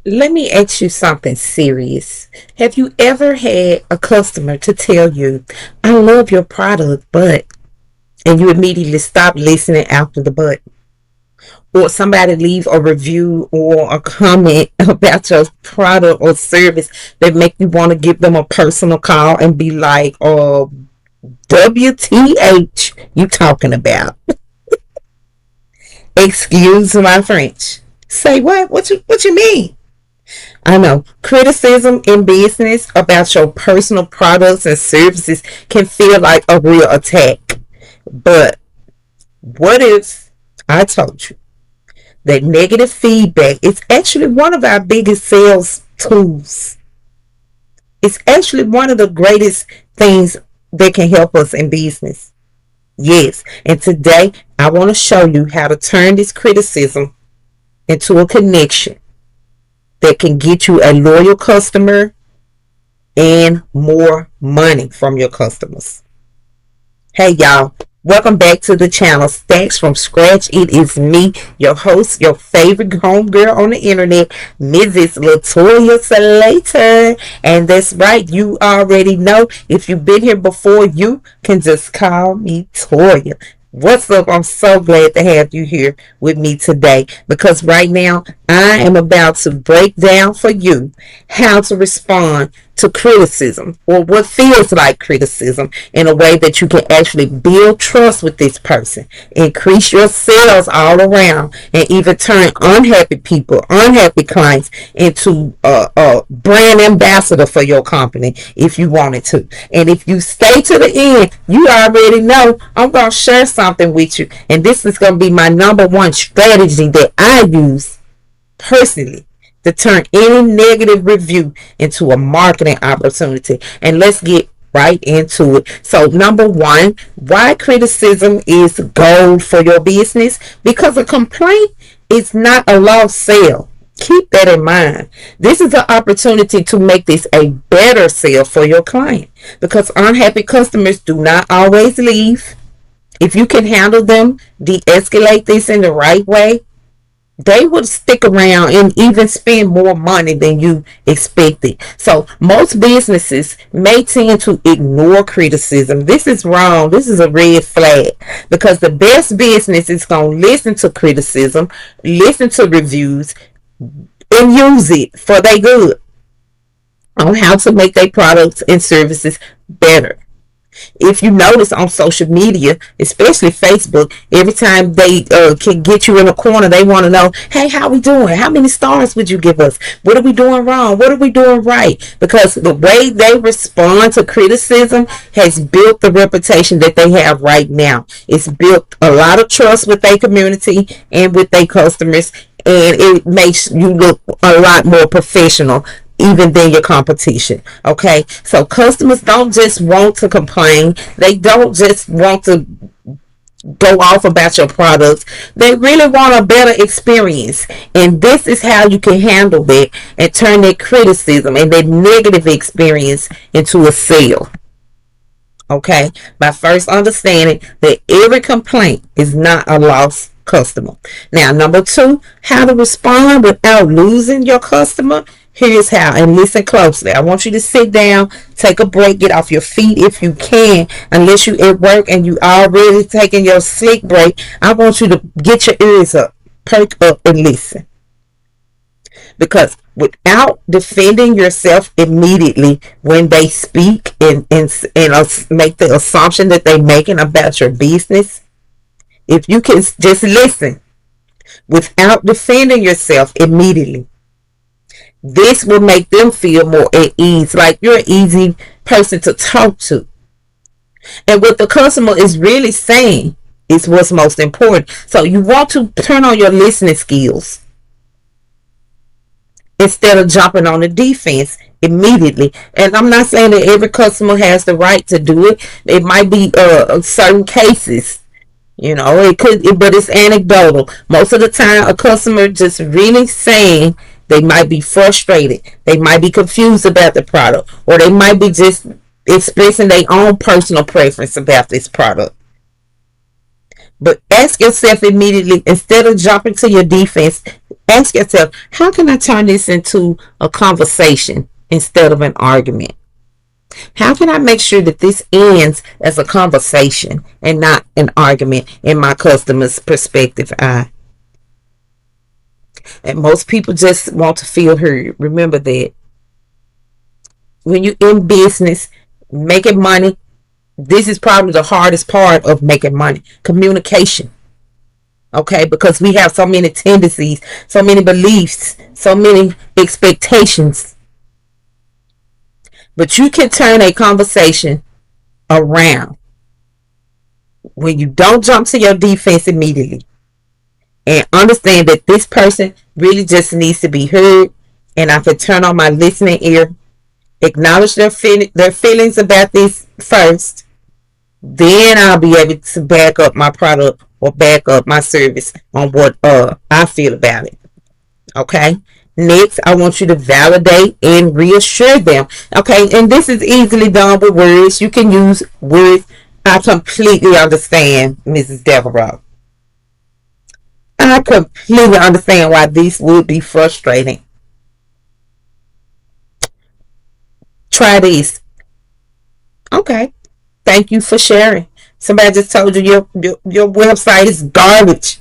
Let me ask you something serious. Have you ever had a customer to tell you, I love your product, but, and you immediately stop listening after the but? Or somebody leave a review or a comment about your product or service that make you want to give them a personal call and be like, oh, WTH, you talking about? Excuse my French. Say what? What you mean? I know criticism in business about your personal products and services can feel like a real attack. But what if I told you that negative feedback is actually one of our biggest sales tools? It's actually one of the greatest things that can help us in business. Yes, and today I want to show you how to turn this criticism into a connection that can get you a loyal customer and more money from your customers. Hey y'all, welcome back to the channel Stacks from Scratch. It is me, your host, your favorite homegirl on the internet, Mrs. Latoya Slater. And that's right, you already know. If you've been here before, you can just call me Toya. What's up? I'm so glad to have you here with me today because right now I am about to break down for you how to respond to criticism or what feels like criticism in a way that you can actually build trust with this person, increase your sales all around, and even turn unhappy people, unhappy clients into a brand ambassador for your company if you wanted to. And if you stay to the end, you already know I'm going to share something with you. And this is going to be my number one strategy that I use personally to turn any negative review into a marketing opportunity. And let's get right into it. So, number one, why criticism is gold for your business? Because a complaint is not a lost sale. Keep that in mind. This is an opportunity to make this a better sale for your client because unhappy customers do not always leave. If you can handle them, de escalate this in the right way, they would stick around and even spend more money than you expected. So most businesses may tend to ignore criticism. This is wrong. This is a red flag because the best business is going to listen to criticism, listen to reviews, and use it for their good on how to make their products and services better. If you notice on social media, especially Facebook, every time they can get you in a corner, they want to know, hey, how we doing? How many stars would you give us? What are we doing wrong? What are we doing right? Because the way they respond to criticism has built the reputation that they have right now. It's built a lot of trust with their community and with their customers, and it makes you look a lot more professional even than your competition. Okay, so customers don't just want to complain, they don't just want to go off about your products, they really want a better experience. And this is how you can handle that and turn that criticism and that negative experience into a sale. Okay, by first understanding that every complaint is not a lost customer. Now, number two, how to respond without losing your customer. Here's how, and listen closely. I want you to sit down, take a break, get off your feet if you can. Unless you at work and you already taking your sleep break, I want you to get your ears up, perk up, and listen. Because without defending yourself immediately when they speak and make the assumption that they're making about your business, if you can just listen without defending yourself immediately, this will make them feel more at ease, like you're an easy person to talk to. And what the customer is really saying is what's most important. So you want to turn on your listening skills instead of jumping on the defense immediately. And I'm not saying that every customer has the right to do it. It might be certain cases. It could, but it's anecdotal. Most of the time, a customer just really saying they might be frustrated, they might be confused about the product, or they might be just expressing their own personal preference about this product. But ask yourself immediately, instead of jumping to your defense, ask yourself, how can I turn this into a conversation instead of an argument? How can I make sure that this ends as a conversation and not an argument in my customer's perspective eye? And most people just want to feel heard. Remember that when you're in business, making money, this is probably the hardest part of making money. Communication. Okay, because we have so many tendencies, so many beliefs, so many expectations. But you can turn a conversation around when you don't jump to your defense immediately and understand that this person really just needs to be heard, and I can turn on my listening ear, acknowledge their feelings about this first, then I'll be able to back up my product or back up my service on what I feel about it. Okay. Next, I want you to validate and reassure them. Okay, and this is easily done with words. You can use words. I completely understand, Mrs. Devereaux. I completely understand why this would be frustrating. Try this. Okay. Thank you for sharing. Somebody just told you your website is garbage.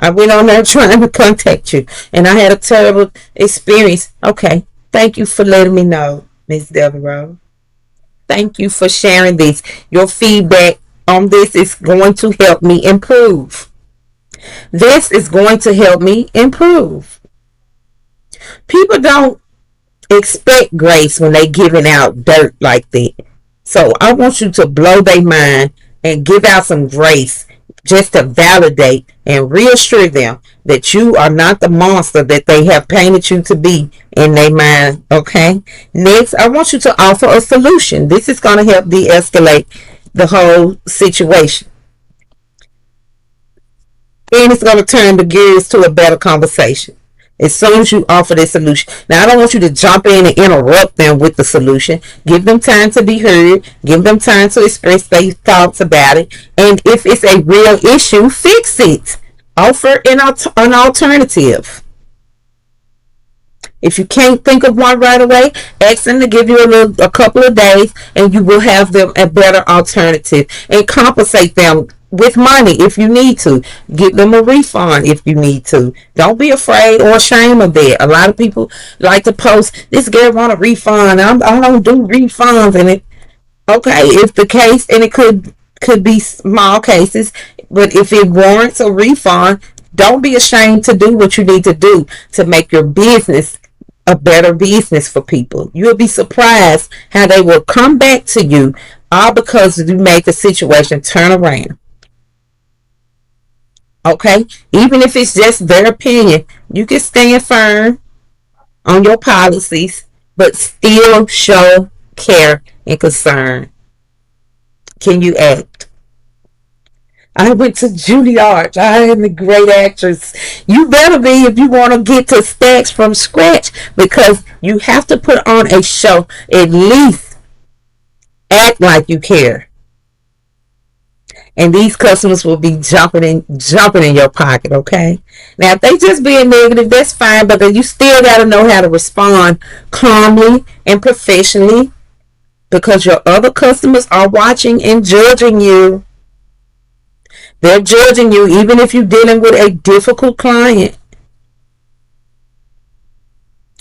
I went on there trying to contact you, and I had a terrible experience. Okay. Thank you for letting me know, Ms. Devereaux. Thank you for sharing this. Your feedback on this is going to help me improve. This is going to help me improve. People don't expect grace when they giving out dirt like that. So I want you to blow their mind and give out some grace just to validate and reassure them that you are not the monster that they have painted you to be in their mind. Okay. Next, I want you to offer a solution. This is going to help de-escalate the whole situation. And it's going to turn the gears to a better conversation as soon as you offer this solution. Now, I don't want you to jump in and interrupt them with the solution. Give them time to be heard. Give them time to express their thoughts about it. And if it's a real issue, fix it. Offer an alternative. If you can't think of one right away, ask them to give you a couple of days, and you will have them a better alternative. And compensate them with money if you need to. Give them a refund if you need to. Don't be afraid or ashamed of that. A lot of people like to post, this girl want a refund. I don't do refunds. And it, okay, if the case, and it could be small cases, but if it warrants a refund, don't be ashamed to do what you need to do to make your business a better business for people. You'll be surprised how they will come back to you, all because you made the situation turn around. Okay? Even if it's just their opinion, you can stand firm on your policies, but still show care and concern. Can you act? I went to Juilliard. I am a great actress. You better be if you want to get to stacks from scratch, because you have to put on a show. At least act like you care. And these customers will be jumping in your pocket, okay? Now, if they just being negative, that's fine, but you still got to know how to respond calmly and professionally, because your other customers are watching and judging you. They're judging you even if you're dealing with a difficult client.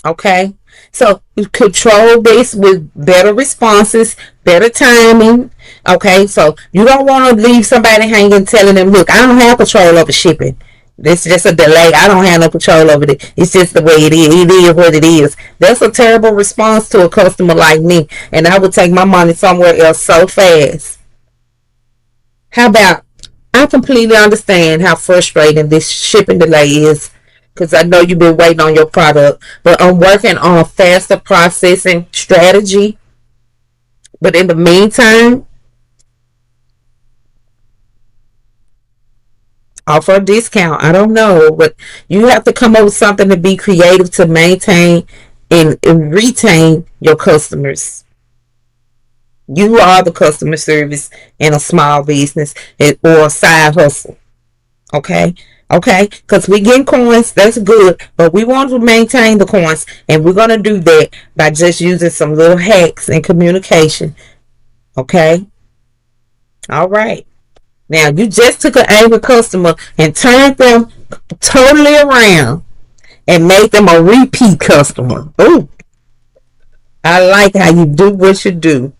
Okay? So you control this with better responses, better timing. Okay? So you don't want to leave somebody hanging telling them, look, I don't have control over shipping. This is just a delay. I don't have no control over it. It's just the way it is. It is what it is. That's a terrible response to a customer like me. And I would take my money somewhere else so fast. How about, I completely understand how frustrating this shipping delay is, because I know you've been waiting on your product, but I'm working on a faster processing strategy. But in the meantime, offer a discount. I don't know, but you have to come up with something to be creative to maintain and retain your customers. You are the customer service in a small business or a side hustle. Okay. Okay. Because we getting coins. That's good. But we want to maintain the coins. And we're going to do that by just using some little hacks in communication. Okay. All right. Now, you just took an angry customer and turned them totally around and made them a repeat customer. Ooh, I like how you do what you do.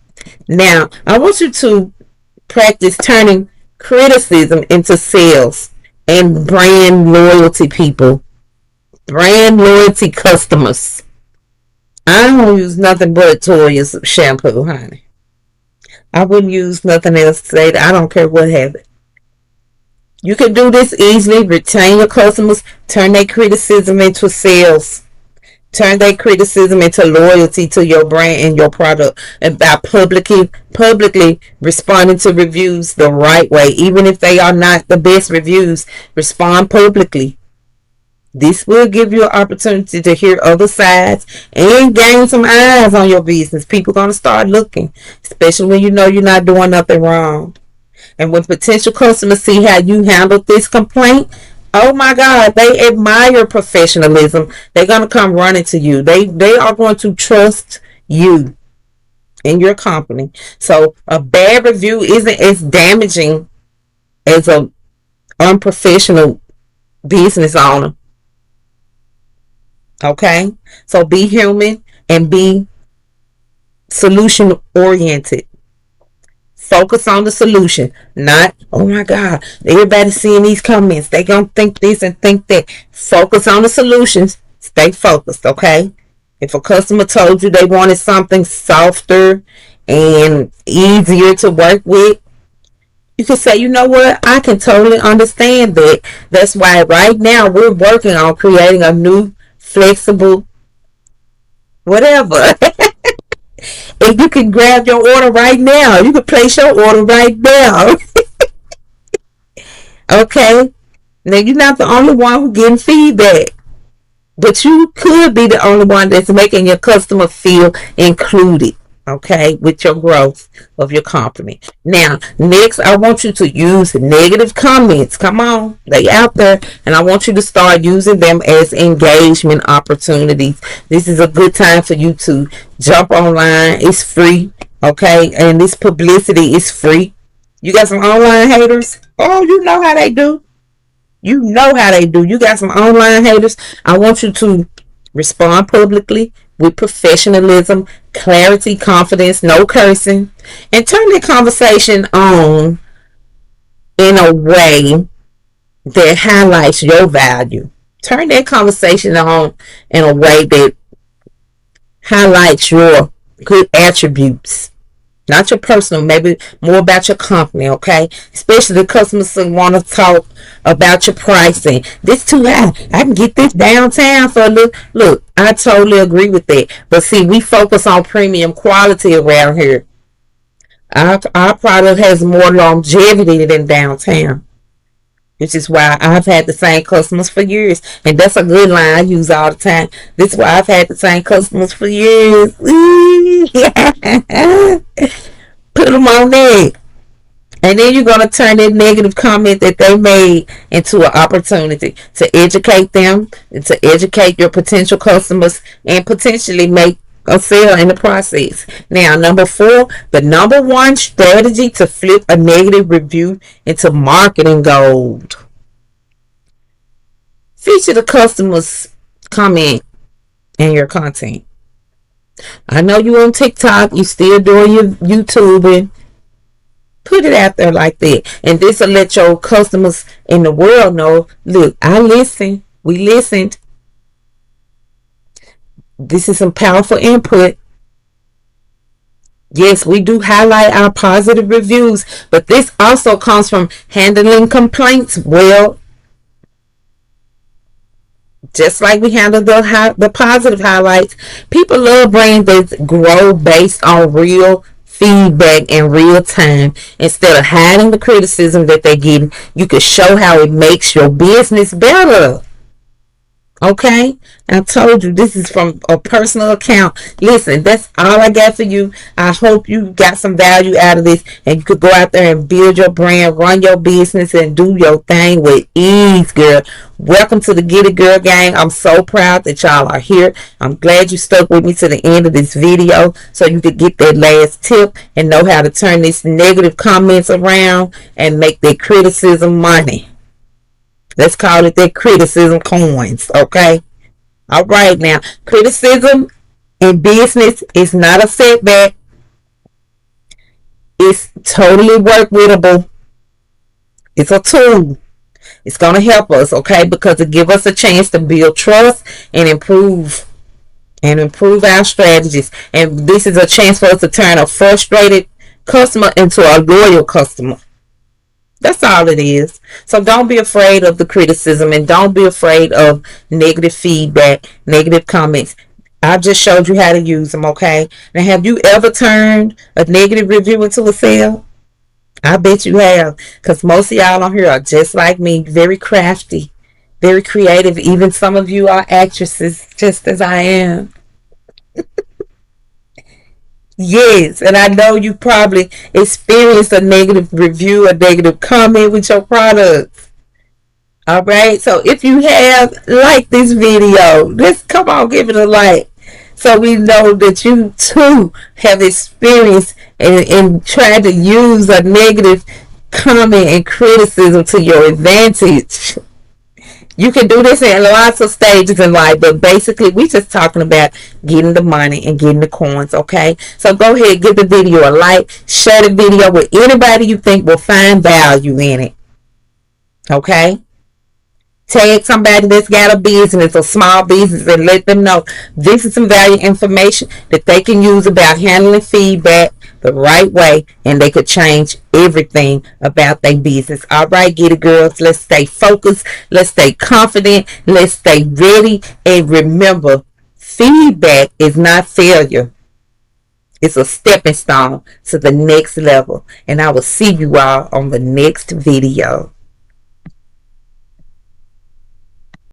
Now, I want you to practice turning criticism into sales and brand loyalty people, brand loyalty customers. I don't use nothing but Toya's shampoo, honey. I wouldn't use nothing else to say that. I don't care what happened. You can do this easily. Retain your customers. Turn their criticism into sales. Turn their criticism into loyalty to your brand and your product, and by publicly responding to reviews the right way, even if they are not the best reviews. Respond publicly. This will give you an opportunity to hear other sides and gain some eyes on your business. People gonna start looking, especially when you know you're not doing nothing wrong. And when potential customers see how you handled this complaint, oh my God, they admire professionalism. They're gonna come running to you. They are going to trust you in your company. So a bad review isn't as damaging as a unprofessional business owner. Okay? So be human and be solution oriented. Focus on the solution, not, oh my God, everybody's seeing these comments. They gonna think this and think that. Focus on the solutions. Stay focused, okay? If a customer told you they wanted something softer and easier to work with, you can say, you know what, I can totally understand that. That's why right now we're working on creating a new flexible whatever. And you can grab your order right now. You can place your order right now. Okay? Now you're not the only one who's getting feedback. But you could be the only one that's making your customer feel included, okay, with your growth of your company. Now, next, I want you to use negative comments. Come on, they out there, and I want you to start using them as engagement opportunities. This is a good time for you to jump online. It's free, okay, and this publicity is free. You got some online haters? Oh, you know how they do. You know how they do. You got some online haters. I want you to respond publicly with professionalism, clarity, confidence, no cursing, and turn the conversation on in a way that highlights your value. Turn that conversation on in a way that highlights your good attributes. Not your personal, maybe more about your company, okay? Especially the customers who want to talk about your pricing. This too high. I can get this downtown for a little. Look, I totally agree with that. But see, we focus on premium quality around here. Our product has more longevity than downtown. Which is why I've had the same customers for years. And that's a good line I use all the time. This is why I've had the same customers for years. Put them on there. And then you're going to turn that negative comment that they made into an opportunity to educate them, to educate your potential customers, and potentially make a sale in the process. Now, number 4, the number 1 strategy to flip a negative review into marketing gold. Feature the customer's comment in your content. I know you on TikTok, you still doing your YouTubing. Put it out there like that. And this will let your customers in the world know, look, I listen. We listened. This is some powerful input. Yes, we do highlight our positive reviews, but this also comes from handling complaints well. Just like we handle the positive highlights, people love brands that grow based on real feedback in real time. Instead of hiding the criticism that they're getting, you can show how it makes your business better. Okay, I told you this is from a personal account. Listen, that's all I got for you. I hope you got some value out of this and you could go out there and build your brand, run your business, and do your thing with ease, girl. Welcome to the Get It Girl gang. I'm so proud that y'all are here. I'm glad you stuck with me to the end of this video so you could get that last tip and know how to turn these negative comments around and make that criticism money. Let's call it that criticism coins, okay? All right, now, criticism in business is not a setback. It's totally work wittable. It's a tool. It's going to help us, okay? Because it gives us a chance to build trust and improve our strategies. And this is a chance for us to turn a frustrated customer into a loyal customer. That's all it is. So don't be afraid of the criticism and don't be afraid of negative feedback, negative comments. I just showed you how to use them, okay? Now, have you ever turned a negative review into a sale? I bet you have, because most of y'all on here are just like me, very crafty, very creative. Even some of you are actresses, just as I am. Yes, and I know you probably experienced a negative review, a negative comment with your products. All right, so if you have, like this video, just come on, give it a like, so we know that you too have experienced and tried to use a negative comment and criticism to your advantage. You can do this in lots of stages in life, but basically we just talking about getting the money and getting the coins, okay? So go ahead, give the video a like, share the video with anybody you think will find value in it, okay? Tag somebody that's got a business, a small business, and let them know this is some value information that they can use about handling feedback the right way, and they could change everything about their business. All right, get it, girls. Let's stay focused. Let's stay confident. Let's stay ready. And remember, feedback is not failure. It's a stepping stone to the next level. And I will see you all on the next video.